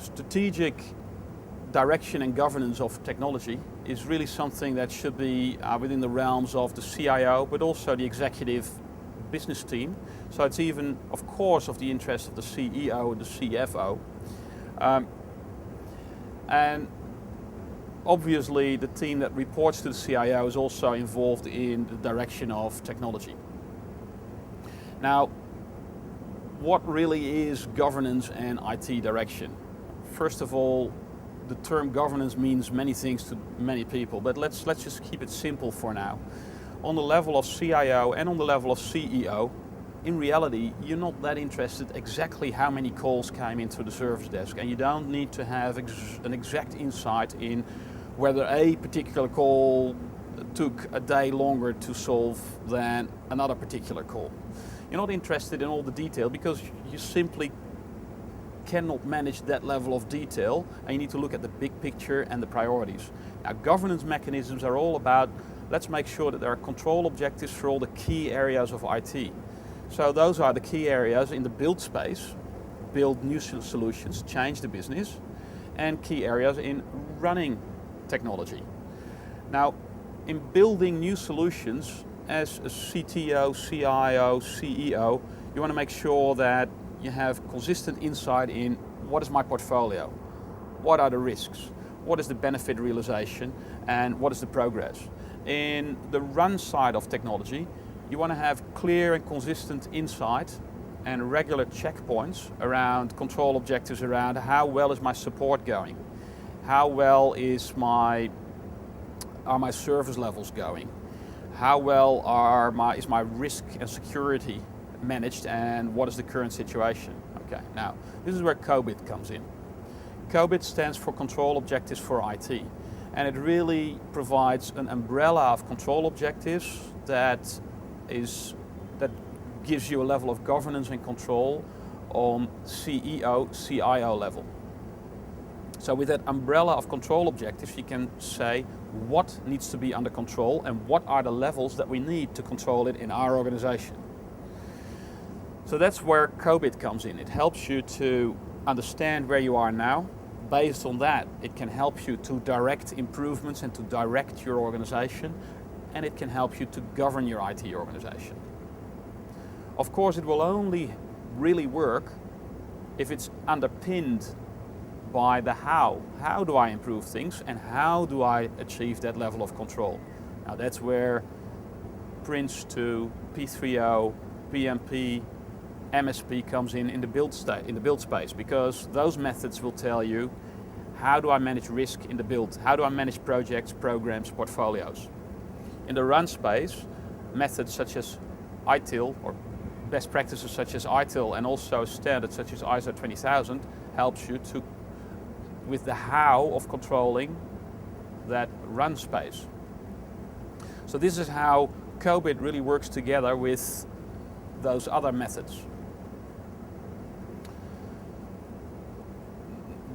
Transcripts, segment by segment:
strategic direction and governance of technology is really something that should be within the realms of the CIO, but also the executive business team. So it's even, of course, of the interest of the CEO and the CFO. And obviously the team that reports to the CIO is also involved in the direction of technology. Now, what really is governance and IT direction? First of all, the term governance means many things to many people, but let's just keep it simple for now. On the level of CIO and on the level of CEO, in reality, you're not that interested exactly how many calls came into the service desk, and you don't need to have an exact insight in whether a particular call took a day longer to solve than another particular call. You're not interested in all the detail because you simply cannot manage that level of detail, and you need to look at the big picture and the priorities. Now, governance mechanisms are all about, let's make sure that there are control objectives for all the key areas of IT. So those are the key areas in the build space: build new solutions, change the business, and key areas in running technology. Now, in building new solutions, as a CTO, CIO, CEO, you want to make sure that you have consistent insight in what is my portfolio, what are the risks, what is the benefit realization, and what is the progress. In the run side of technology, you want to have clear and consistent insight and regular checkpoints around control objectives around how well is my support going, how well are my service levels going, how well is my risk and security managed, and what is the current situation. Okay, now this is where COBIT comes in. COBIT stands for Control Objectives for IT, and it really provides an umbrella of control objectives that gives you a level of governance and control on CEO, CIO level. So with that umbrella of control objectives, you can say what needs to be under control and what are the levels that we need to control it in our organization. So that's where COBIT comes in. It helps you to understand where you are now. Based on that, it can help you to direct improvements and to direct your organization, and it can help you to govern your IT organization. Of course, it will only really work if it's underpinned by the how. How do I improve things, and how do I achieve that level of control? Now that's where Prince 2, P3O, PMP, MSP comes in the build space, because those methods will tell you how do I manage risk in the build, how do I manage projects, programs, portfolios. In the run space, methods such as ITIL, or best practices such as ITIL, and also standards such as ISO 20000 helps you with the how of controlling that run space. So this is how COBIT really works together with those other methods.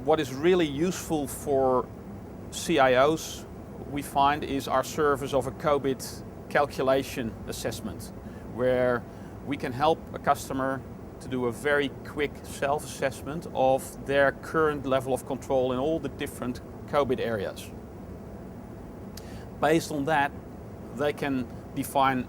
What is really useful for CIOs, we find, is our service of a COBIT calculation assessment, where we can help a customer to do a very quick self-assessment of their current level of control in all the different COBIT areas. Based on that, they can define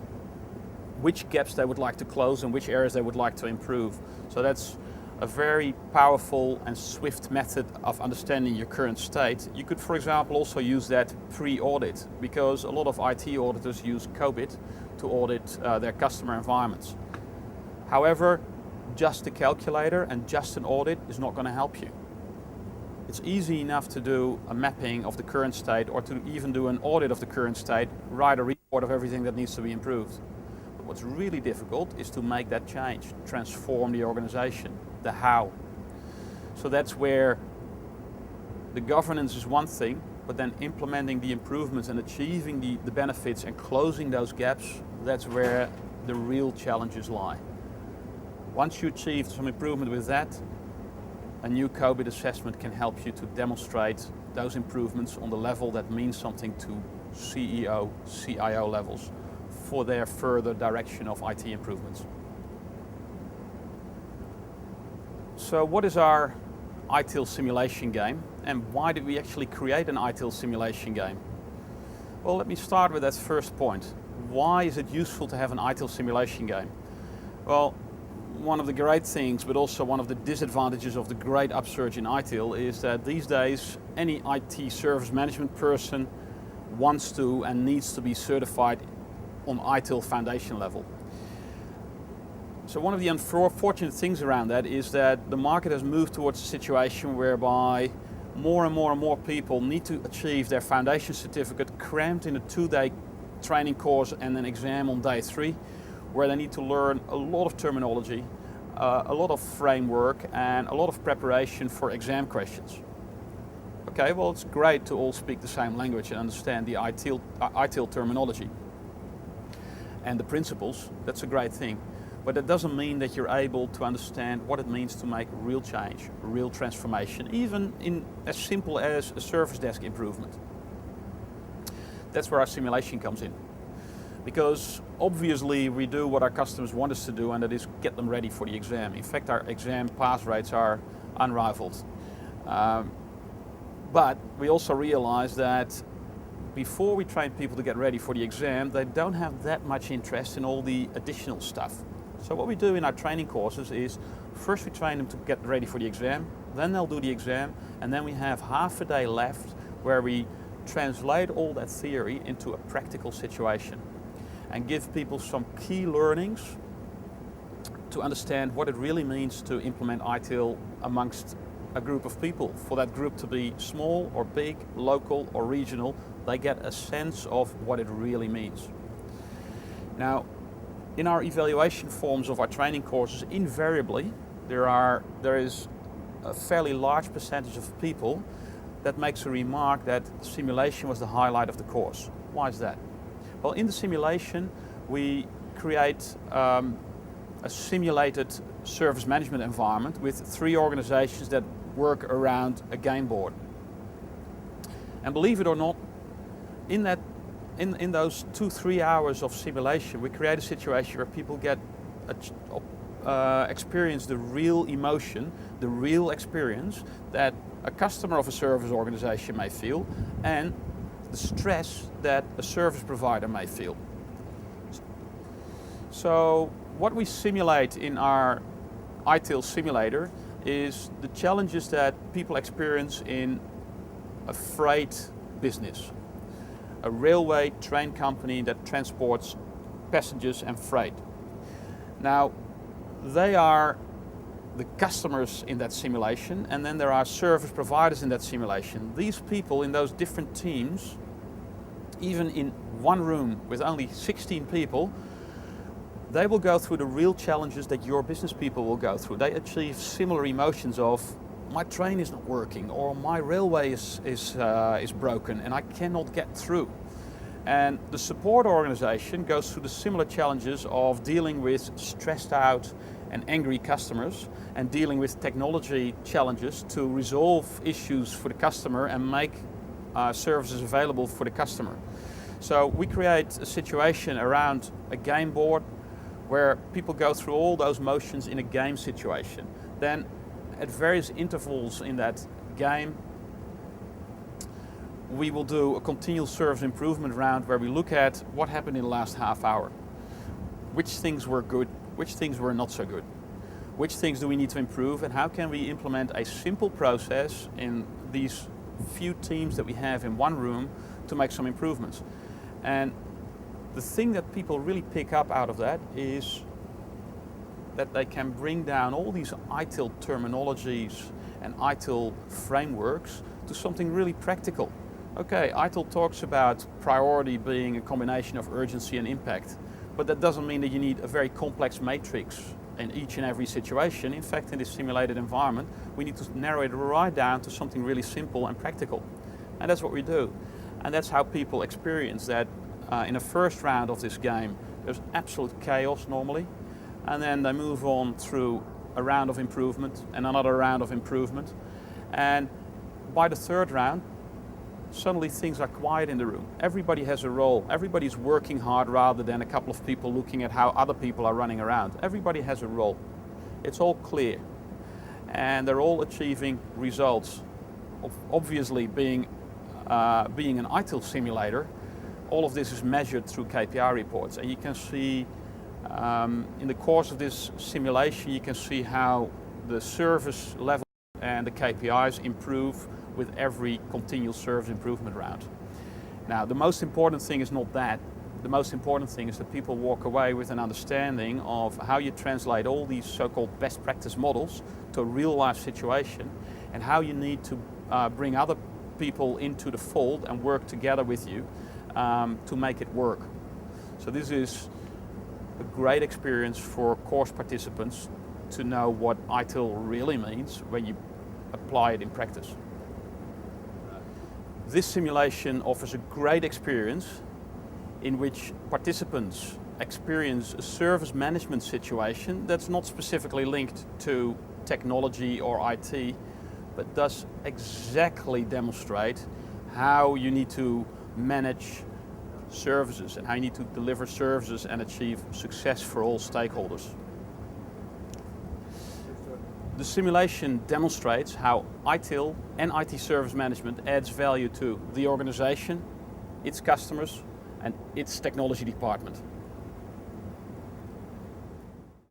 which gaps they would like to close and which areas they would like to improve. So that's a very powerful and swift method of understanding your current state. You could, for example, also use that pre-audit, because a lot of IT auditors use COBIT to audit their customer environments. However, just a calculator and just an audit is not going to help you. It's easy enough to do a mapping of the current state, or to even do an audit of the current state, write a report of everything that needs to be improved. But what's really difficult is to make that change, transform the organization, the how. So that's where the governance is one thing, but then implementing the improvements and achieving the benefits and closing those gaps, that's where the real challenges lie. Once you achieve some improvement with that, a new COBIT assessment can help you to demonstrate those improvements on the level that means something to CEO, CIO levels for their further direction of IT improvements. So what is our ITIL simulation game, and why did we actually create an ITIL simulation game? Well, let me start with that first point. Why is it useful to have an ITIL simulation game? Well, one of the great things, but also one of the disadvantages of the great upsurge in ITIL is that these days any IT service management person wants to and needs to be certified on ITIL foundation level. So one of the unfortunate things around that is that the market has moved towards a situation whereby more and more people need to achieve their foundation certificate crammed in a 2-day training course and an exam on day 3, where they need to learn a lot of terminology, a lot of framework, and a lot of preparation for exam questions. Okay, well, it's great to all speak the same language and understand the ITIL terminology and the principles. That's a great thing. But that doesn't mean that you're able to understand what it means to make real change, real transformation, even in as simple as a service desk improvement. That's where our simulation comes in. Because obviously we do what our customers want us to do, and that is get them ready for the exam. In fact, our exam pass rates are unrivaled. But we also realize that before we train people to get ready for the exam, they don't have that much interest in all the additional stuff. So what we do in our training courses is, first we train them to get ready for the exam, then they'll do the exam, and then we have half a day left where we translate all that theory into a practical situation and give people some key learnings to understand what it really means to implement ITIL amongst a group of people. For that group to be small or big, local or regional, they get a sense of what it really means. Now, in our evaluation forms of our training courses, invariably there is a fairly large percentage of people that makes a remark that simulation was the highlight of the course. Why is that? Well, in the simulation we create a simulated service management environment with 3 organizations that work around a game board. And believe it or not, in those 2-3 hours of simulation, we create a situation where people get experience the real emotion, the real experience that a customer of a service organization may feel, and the stress that a service provider may feel. So what we simulate in our ITIL simulator is the challenges that people experience in a freight business, a railway train company that transports passengers and freight. Now, they are the customers in that simulation, and then there are service providers in that simulation. These people in those different teams, even in one room with only 16 people, they will go through the real challenges that your business people will go through. They achieve similar emotions of, my train is not working, or my railway is broken and I cannot get through. And the support organization goes through the similar challenges of dealing with stressed out and angry customers, and dealing with technology challenges to resolve issues for the customer and make services available for the customer. So we create a situation around a game board where people go through all those motions in a game situation. Then at various intervals in that game, we will do a continual service improvement round where we look at what happened in the last half hour. Which things were good, which things were not so good. Which things do we need to improve, and how can we implement a simple process in these few teams that we have in one room to make some improvements. And the thing that people really pick up out of that is that they can bring down all these ITIL terminologies and ITIL frameworks to something really practical. Okay, ITIL talks about priority being a combination of urgency and impact, but that doesn't mean that you need a very complex matrix in each and every situation. In fact, in this simulated environment, we need to narrow it right down to something really simple and practical. And that's what we do. And that's how people experience that in the first round of this game. There's absolute chaos normally, and then they move on through a round of improvement and another round of improvement. And by the third round, suddenly things are quiet in the room. Everybody has a role. Everybody's working hard rather than a couple of people looking at how other people are running around. Everybody has a role. It's all clear. and they're all achieving results. Obviously, being an ITIL simulator, all of this is measured through KPI reports, and you can see in the course of this simulation, you can see how the service level and the KPIs improve with every continual service improvement round. Now, the most important thing is not that. The most important thing is that people walk away with an understanding of how you translate all these so-called best practice models to a real life situation, and how you need to bring other people into the fold and work together with you to make it work. So this is a great experience for course participants to know what ITIL really means when you apply it in practice. This simulation offers a great experience in which participants experience a service management situation that's not specifically linked to technology or IT, but does exactly demonstrate how you need to manage services and how you need to deliver services and achieve success for all stakeholders. The simulation demonstrates how ITIL and IT service management adds value to the organization, its customers, and its technology department.